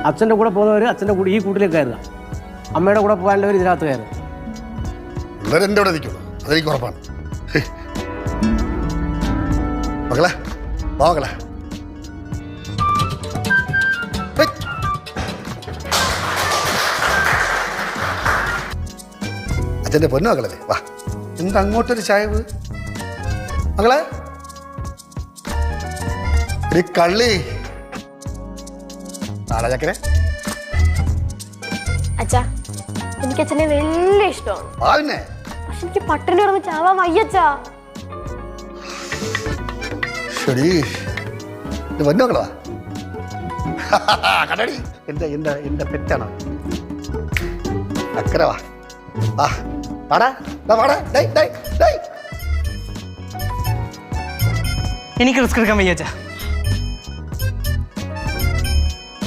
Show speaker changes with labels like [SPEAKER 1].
[SPEAKER 1] അച്ഛൻ്റെ കൂടെ പോകുന്നവർ അച്ഛൻ്റെ കൂടെ ഈ കൂട്ടിലേക്ക് കയറുക, അമ്മയുടെ കൂടെ പോകാനുള്ളവർ ഇതിനകത്ത് കയറുക.
[SPEAKER 2] പിള്ളേർ എൻ്റെ ഇവിടെ നിൽക്കുള്ളൂ, അതെനിക്ക് ഉറപ്പാണ്. മകളെ വാ മകളെ. അച്ഛൻ്റെ പൊന്നു മകളല്ലേ, വാ. എന്താ അങ്ങോട്ടൊരു ചായവ് മകളെ? ഒരു കള്ളി നാളെ ചക്കരെ.
[SPEAKER 3] അച്ഛാ, എനിക്ക് അച്ഛനെ വലിയ ഇഷ്ടമാണ്.
[SPEAKER 2] പിന്നെ
[SPEAKER 3] പക്ഷെ എനിക്ക് പട്ടിണി കിടന്ന് ചാവാൻ വയ്യച്ചാ.
[SPEAKER 2] ശരി, പൊന്നു മകളാ കടടി. എന്റെ പെറ്റാണ് അക്കരെ. വാ വാ പാടാ പാടാ.
[SPEAKER 4] എനിക്ക് റിസ്ക് എടുക്കാൻ വയ്യച്ചാ.